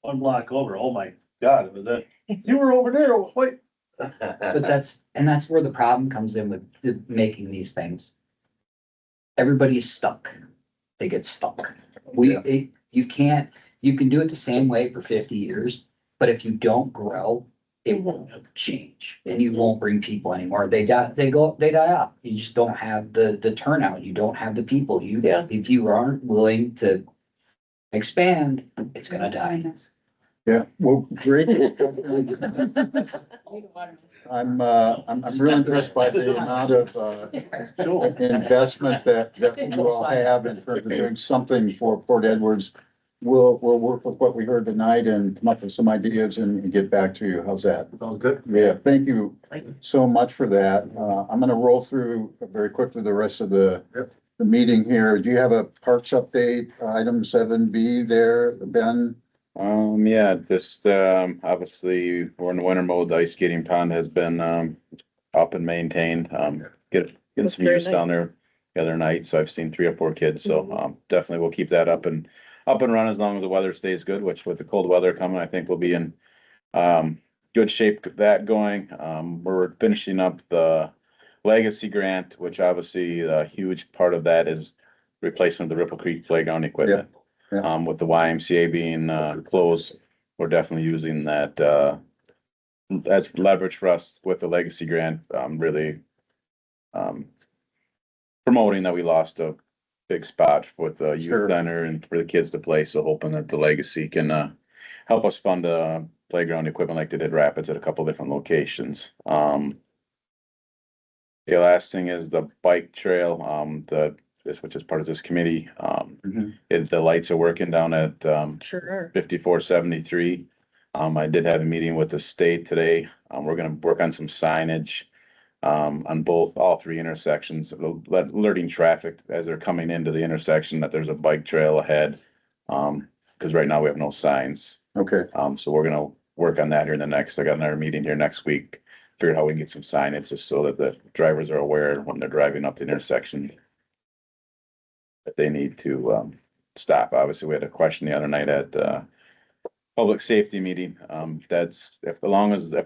1 block over, oh my God, it was that, you were over there, wait. But that's where the problem comes in with making these things. Everybody's stuck. They get stuck. You can do it the same way for 50 years, but if you don't grow, it won't change and you won't bring people anymore. They die up. You just don't have the turnout. You don't have the people. Yeah. If you aren't willing to expand, it's gonna die. Yeah, well, great. I'm really impressed by the amount of, investment that you all have in terms of doing something for Port Edwards. We'll work with what we heard tonight and come up with some ideas and get back to you. How's that? Sounds good. Yeah, thank you so much for that. I'm gonna roll through very quickly the rest of the meeting here. Do you have a parks update, item 7B there, Ben? Yeah, just, obviously, we're in the winter mode, the ice skating pond has been, up and maintained, getting Looks some very use down there the other night, so I've seen 3 or 4 kids, so, definitely we'll keep that up and run as long as the weather stays good, which with the cold weather coming, I think we'll be in, good shape with that going. We're finishing up the legacy grant, which obviously a huge part of that is replacement of the Ripple Creek playground equipment. With the YMCA being, closed, we're definitely using that, as leverage for us with the legacy grant, really, promoting that we lost a big spot with the Sure. youth center and for the kids to play, so hoping that the Legacy can, help us fund, playground equipment like they did Rapids at a couple different locations. The last thing is the bike trail, which is part of this committee, Mhm. the lights are working down at, Sure are. 5473. I did have a meeting with the state today. We're gonna work on some signage on all three intersections, alerting traffic as they're coming into the intersection that there's a bike trail ahead. Because right now we have no signs. Okay, So we're gonna work on that here I got another meeting here next week. Figure out how we can get some signage just so that the drivers are aware when they're driving up the intersection that they need to, stop. Obviously, we had a question the other night at, public safety meeting. That's if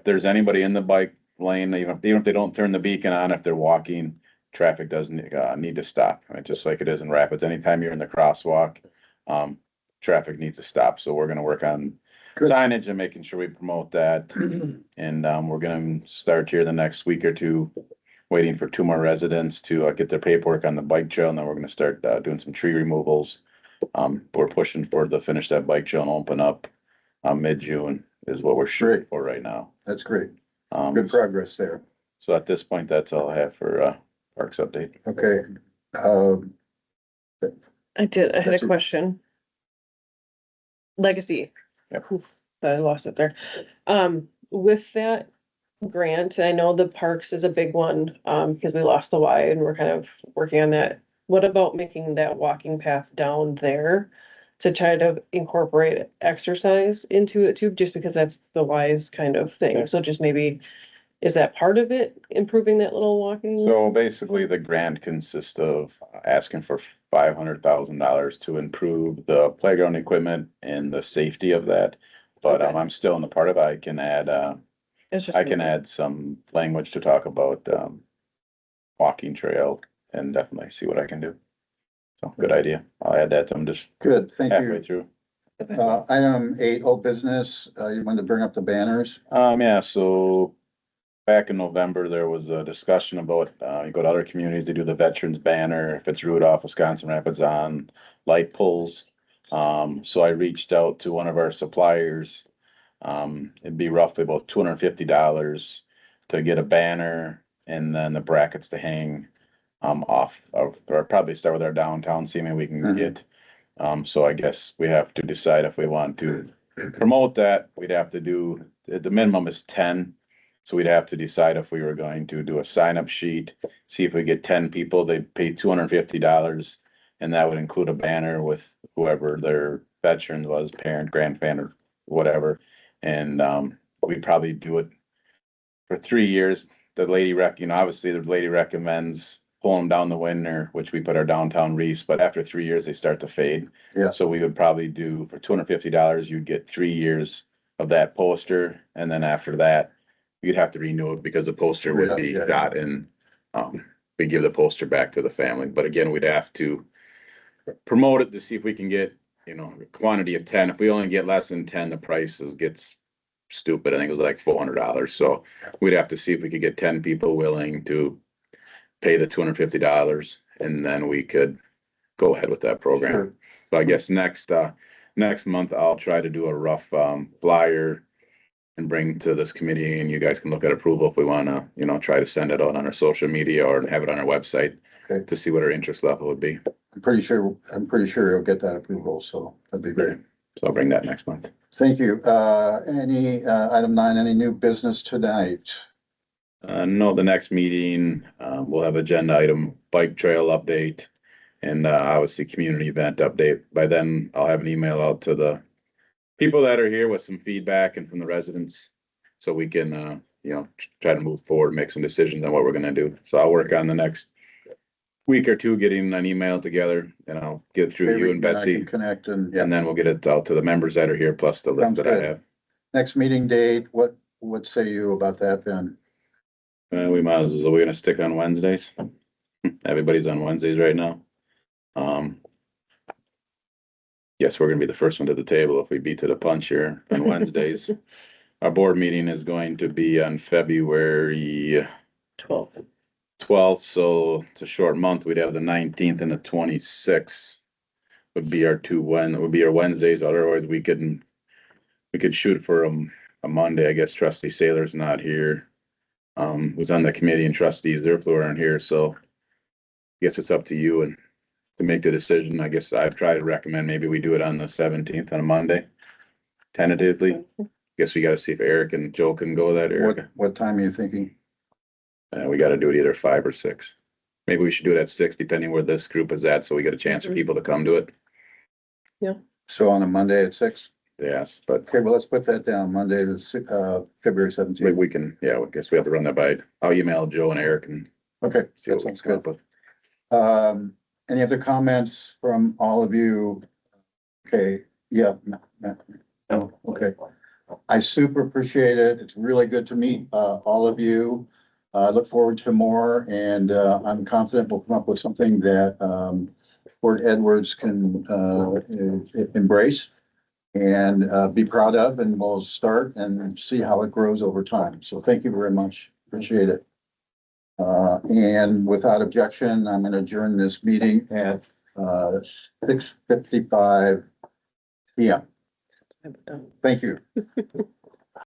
there's anybody in the bike lane, even if they don't turn the beacon on, if they're walking, traffic doesn't, need to stop. I mean, just like it is in Rapids. Anytime you're in the crosswalk, traffic needs to stop. So we're gonna work on Good. signage and making sure we promote that. And, we're gonna start here the next week or two, waiting for 2 more residents to, get their paperwork on the bike trail, and then we're gonna start, doing some tree removals. We're pushing to finish that bike trail and open up, mid-June is what we're shooting Great. for right now. that's great. Good progress there. So at this point, that's all I have for, Parks update. Okay. Um, I had That's a it. question. Legacy. Yep. Oof, I lost it there. With that grant, I know the parks is a big one, because we lost the Y and we're kind of working on that. What about making that walking path down there to try to incorporate exercise into it too, just because that's the Y's kind of thing? So just maybe, is that part of it, improving that little walking? So basically, the grant consists of asking for $500,000 to improve the playground equipment and the safety of that. But, Okay. I'm still in the part of it. I can It's just I can add some language to talk about, walking trail and definitely see what I can do. So good idea. I'll add that to them just Good, thank halfway you. through. Item 8, old business, you wanted to bring up the banners? Yeah, so back in November, there was a discussion about, you go to other communities, they do the veterans banner, if it's Rudolph, Wisconsin Rapids on light poles. So I reached out to one of our suppliers. It'd be roughly about $250 to get a banner and then the brackets to hang off of, or probably start with our downtown, see maybe we can Mhm. get. So I guess we have to decide if we want to promote that. We'd have to do, the minimum is 10. So we'd have to decide if we were going to do a sign up sheet, see if we get 10 people, they'd pay $250. And that would include a banner with whoever their veteran was, parent, grandparent, or whatever. And, we'd probably do it for 3 years. The lady obviously the lady recommends pulling them down the winter, which we put our downtown wreaths, but after 3 years, they start to fade. Yeah. So we would probably do, for $250, you'd get 3 years of that poster, and then after that, you'd have to renew it because the poster would be Yeah. got and, we give the poster back to the family. But again, we'd have to promote it to see if we can get, a quantity of 10. If we only get less than 10, the price gets stupid. I think it was like $400. So we'd have to see if we could get 10 people willing to pay the $250, and then we could go ahead with that program. Sure. So I guess next month, I'll try to do a rough, flyer and bring to this committee, and you guys can look at approval if we wanna, try to send it out on our social media or have it on our website Okay. to see what our interest level would be. I'm pretty sure you'll get that approval, so that'd be great. So I'll bring that next month. Thank you. Item 9, any new business tonight? No, the next meeting, we'll have agenda item, bike trail update, and, obviously, community event update. By then, I'll have an email out to the people that are here with some feedback and from the residents, so we can, try to move forward, make some decisions on what we're gonna do. So I'll work on the next week or two, getting an email together, and I'll get it through you and I can Betsy, Connect and, and then we'll get it out to the members that are here, plus the list Sounds that I good. have. Next meeting date, what say you about that, Ben? We might as well, we're gonna stick on Wednesdays. Everybody's on Wednesdays right now. Guess we're gonna be the first one to the table if we beat to the punch here on Wednesdays. Our board meeting is going to be on February 12th. 12th, so it's a short month. We'd have the 19th and the 26th would be our would be our Wednesdays. Otherwise, we could shoot for a Monday. I guess trustee Sailor's not here. Was on the committee, and trustees therefore aren't here, so I guess it's up to you and to make the decision. I guess I'd try to recommend maybe we do it on the 17th on a Monday, tentatively. Guess we gotta see if Eric and Joe can go that, Eric. What time are you thinking? We gotta do it either 5 or 6. Maybe we should do it at 6, depending where this group is at, so we get a chance for people to come to it. So on a Monday at 6? Yes, but Okay, well, let's put that down, Monday, February maybe 17th. we can, yeah, I guess we have to run that by, I'll email Joe and Eric and Okay, see what that we sounds come up good. with. Any other comments from all of you? Okay, yeah, no, okay. I super appreciate it. It's really good to meet, all of you. I look forward to more, and, I'm confident we'll come up with something that, Fort Edwards can, embrace and, be proud of, and we'll start and see how it grows over time. So thank you very much. Appreciate it. And without objection, I'm gonna adjourn this meeting at, 6:55 PM. Thank you.